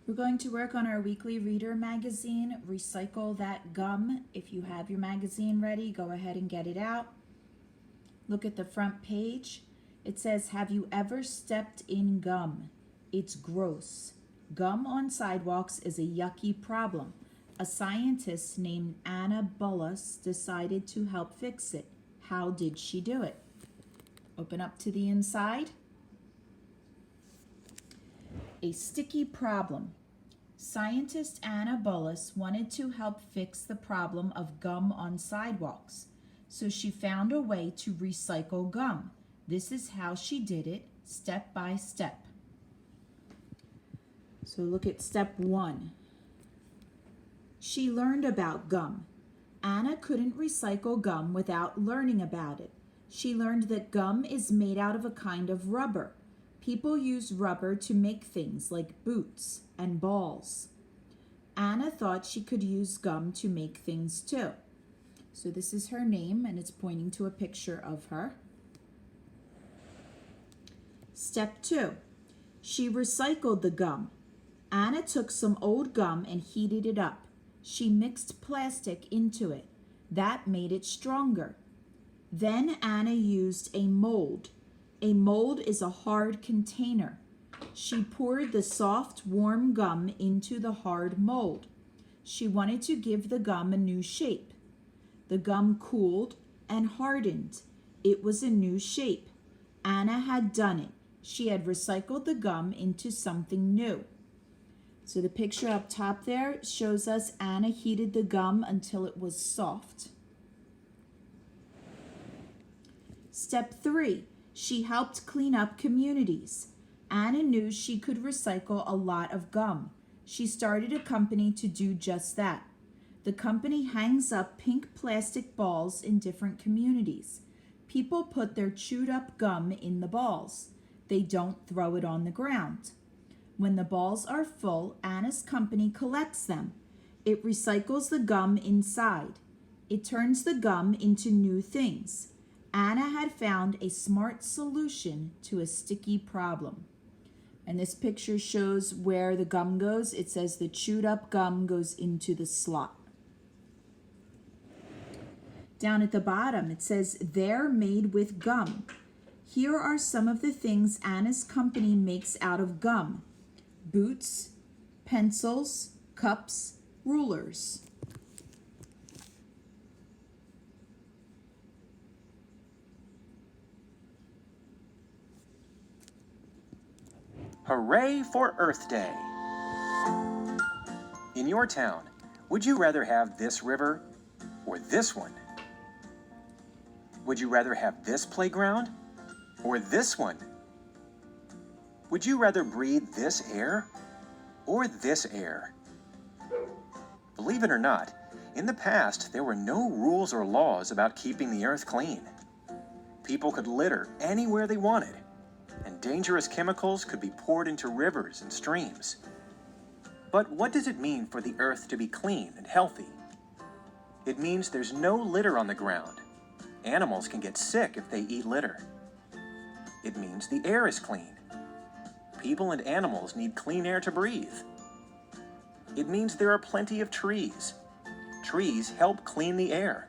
We're going to work on our weekly reader magazine, Recycle That Gum. If you have your magazine ready, go ahead and get it out. Look at the front page. It says, have you ever stepped in gum? It's gross. Gum on sidewalks is a yucky problem. A scientist named Anna Bullis decided to help fix it. How did she do it? Open up to the inside. A sticky problem. Scientist Anna Bullis wanted to help fix the problem of gum on sidewalks. So she found a way to recycle gum. This is how she did it, step by step. So look at step 1. She learned about gum. Anna couldn't recycle gum without learning about it. She learned that gum is made out of a kind of rubber. People use rubber to make things like boots and balls. Anna thought she could use gum to make things too. So this is her name, and it's pointing to a picture of her. Step 2. She recycled the gum. Anna took some old gum and heated it up. She mixed plastic into it. That made it stronger. Then Anna used a mold. A mold is a hard container. She poured the soft, warm gum into the hard mold. She wanted to give the gum a new shape. The gum cooled and hardened. It was a new shape. Anna had done it. She had recycled the gum into something new. So the picture up top there shows us Anna heated the gum until it was soft. Step 3. She helped clean up communities. Anna knew she could recycle a lot of gum. She started a company to do just that. The company hangs up pink plastic balls in different communities. People put their chewed up gum in the balls. They don't throw it on the ground. When the balls are full, Anna's company collects them. It recycles the gum inside. It turns the gum into new things. Anna had found a smart solution to a sticky problem. And this picture shows where the gum goes. It says the chewed up gum goes into the slot. Down at the bottom, it says they're made with gum. Here are some of the things Anna's company makes out of gum: boots, pencils, cups, rulers. Hooray for Earth Day! In your town, would you rather have this river or this one? Would you rather have this playground or this one? Would you rather breathe this air or this air? Believe it or not, in the past there were no rules or laws about keeping the earth clean. People could litter anywhere they wanted, and dangerous chemicals could be poured into rivers and streams. But what does it mean for the earth to be clean and healthy? It means there's no litter on the ground. Animals can get sick if they eat litter. It means the air is clean. People and animals need clean air to breathe. It means there are plenty of trees. Trees help clean the air.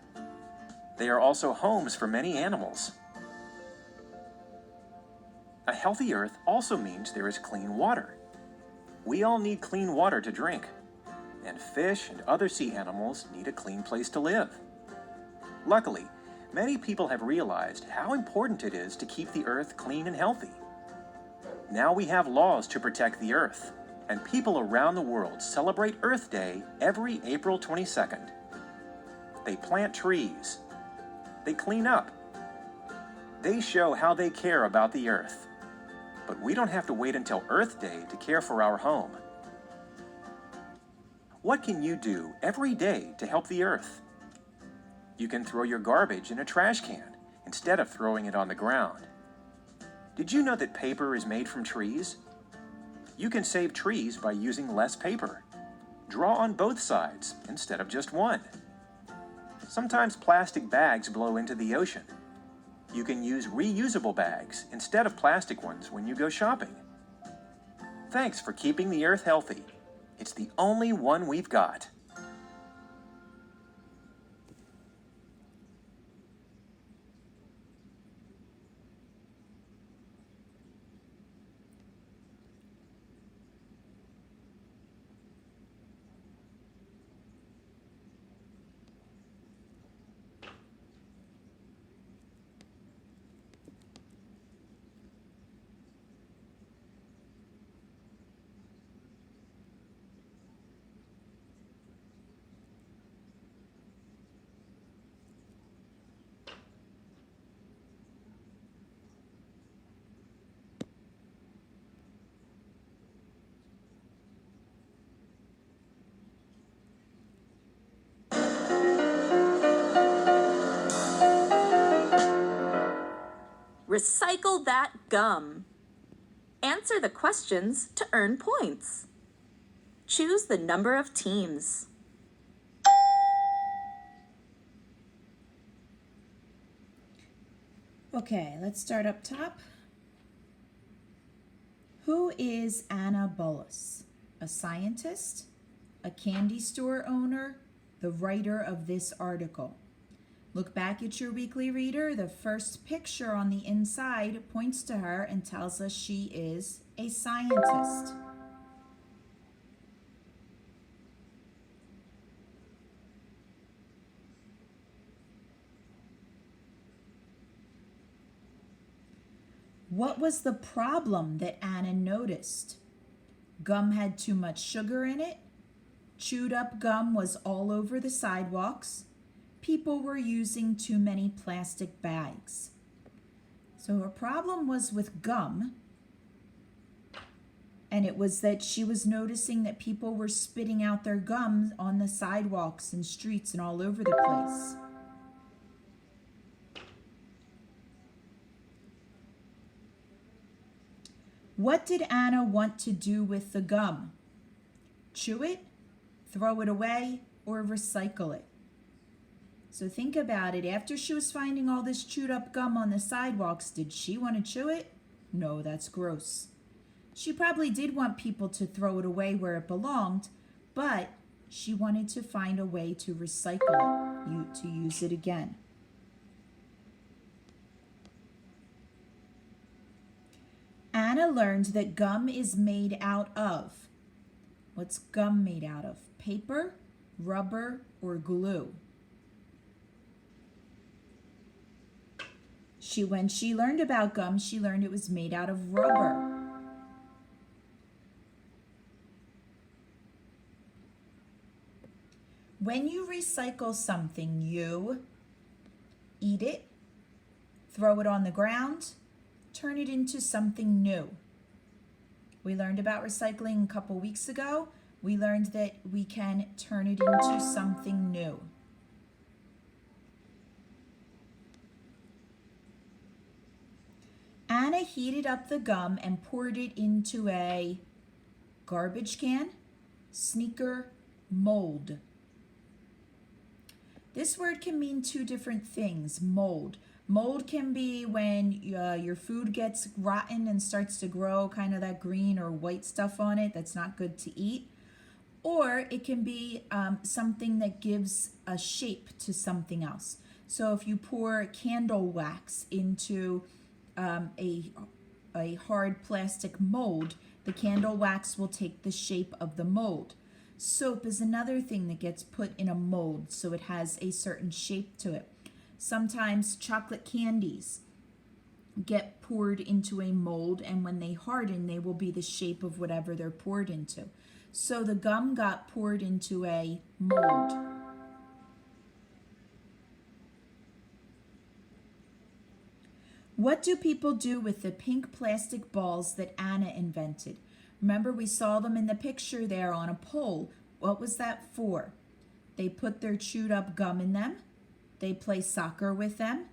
They are also homes for many animals. A healthy earth also means there is clean water. We all need clean water to drink, and fish and other sea animals need a clean place to live. Luckily, many people have realized how important it is to keep the earth clean and healthy. Now we have laws to protect the earth, and people around the world celebrate Earth Day every April 22nd. They plant trees. They clean up. They show how they care about the earth. But we don't have to wait until Earth Day to care for our home. What can you do every day to help the earth? You can throw your garbage in a trash can instead of throwing it on the ground. Did you know that paper is made from trees? You can save trees by using less paper. Draw on both sides instead of just one. Sometimes plastic bags blow into the ocean. You can use reusable bags instead of plastic ones when you go shopping. Thanks for keeping the earth healthy. It's the only one we've got. Recycle that gum. Answer the questions to earn points. Choose the number of teams. Okay, let's start up top. Who is Anna Bullis? A scientist? A candy store owner? The writer of this article? Look back at your weekly reader. The first picture on the inside points to her and tells us she is a scientist. What was the problem that Anna noticed? Gum had too much sugar in it. Chewed up gum was all over the sidewalks. People were using too many plastic bags. So her problem was with gum, and it was that she was noticing that people were spitting out their gum on the sidewalks and streets and all over the place. What did Anna want to do with the gum? Chew it, throw it away, or recycle it? So think about it. After she was finding all this chewed up gum on the sidewalks, did she want to chew it? No, that's gross. She probably did want people to throw it away where it belonged, but she wanted to find a way to recycle it, to use it again. Anna learned that gum is made out of. What's gum made out of? Paper, rubber, or glue? When she learned about gum, she learned it was made out of rubber. When you recycle something, you eat it, throw it on the ground, turn it into something new. We learned about recycling a couple weeks ago. We learned that we can turn it into something new. Anna heated up the gum and poured it into a garbage can, sneaker, mold. This word can mean two different things. Mold. Mold can be when your food gets rotten and starts to grow kind of that green or white stuff on it that's not good to eat. Or it can be something that gives a shape to something else. So if you pour candle wax into a hard plastic mold, the candle wax will take the shape of the mold. Soap is another thing that gets put in a mold, so it has a certain shape to it. Sometimes chocolate candies get poured into a mold, and when they harden, they will be the shape of whatever they're poured into. So the gum got poured into a mold. What do people do with the pink plastic balls that Anna invented? Remember, we saw them in the picture there on a pole. What was that for? They put their chewed up gum in them. They play soccer with them.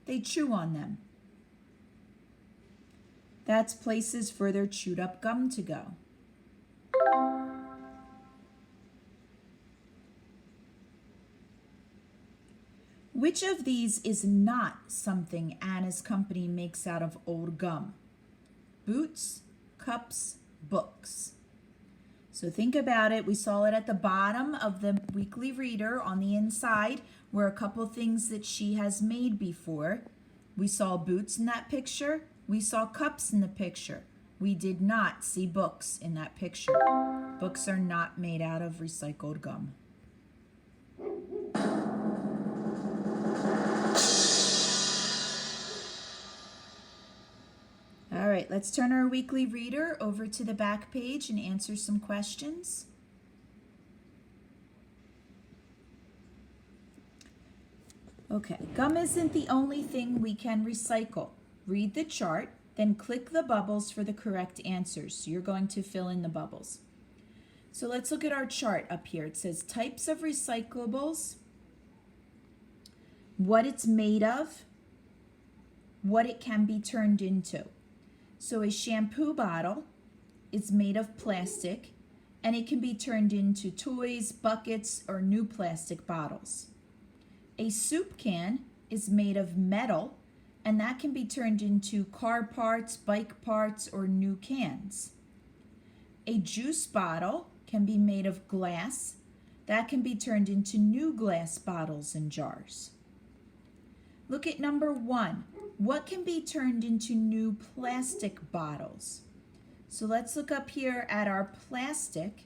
They chew on them. That's places for their chewed up gum to go. Which of these is not something Anna's company makes out of old gum? Boots, cups, books. So think about it. We saw it at the bottom of the weekly reader on the inside were a couple things that she has made before. We saw boots in that picture. We saw cups in the picture. We did not see books in that picture. Books are not made out of recycled gum. All right, let's turn our weekly reader over to the back page and answer some questions. Okay, gum isn't the only thing we can recycle. Read the chart, then click the bubbles for the correct answers. So you're going to fill in the bubbles. So let's look at our chart up here. It says types of recyclables, what it's made of, what it can be turned into. So a shampoo bottle is made of plastic and it can be turned into toys, buckets, or new plastic bottles. A soup can is made of metal and that can be turned into car parts, bike parts, or new cans. A juice bottle can be made of glass. That can be turned into new glass bottles and jars. Look at number 1. What can be turned into new plastic bottles? So let's look up here at our plastic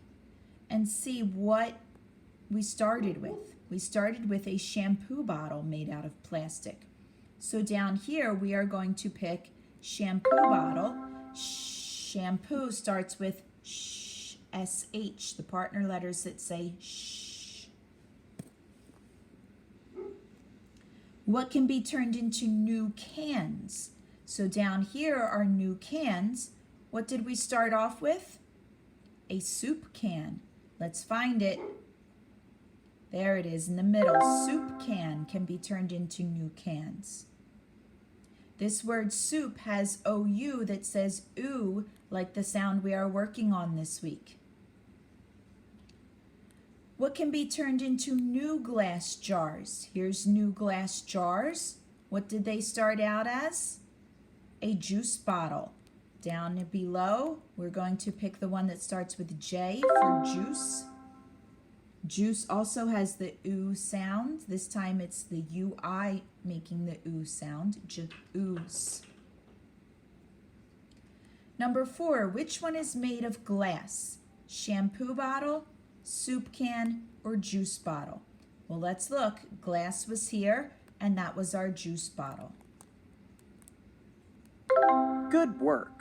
and see what we started with. We started with a shampoo bottle made out of plastic. So down here we are going to pick shampoo bottle. Shampoo starts with sh, sh, the partner letters that say sh. What can be turned into new cans? So down here are new cans. What did we start off with? A soup can. Let's find it. There it is in the middle. Soup can be turned into new cans. This word soup has OU that says ooh, like the sound we are working on this week. What can be turned into new glass jars? Here's new glass jars. What did they start out as? A juice bottle. Down below, we're going to pick the one that starts with J for juice. Juice also has the oo sound. This time it's the UI making the oo sound. Juice. Number 4, which one is made of glass? Shampoo bottle, soup can, or juice bottle? Well, let's look. Glass was here, and that was our juice bottle. Good work.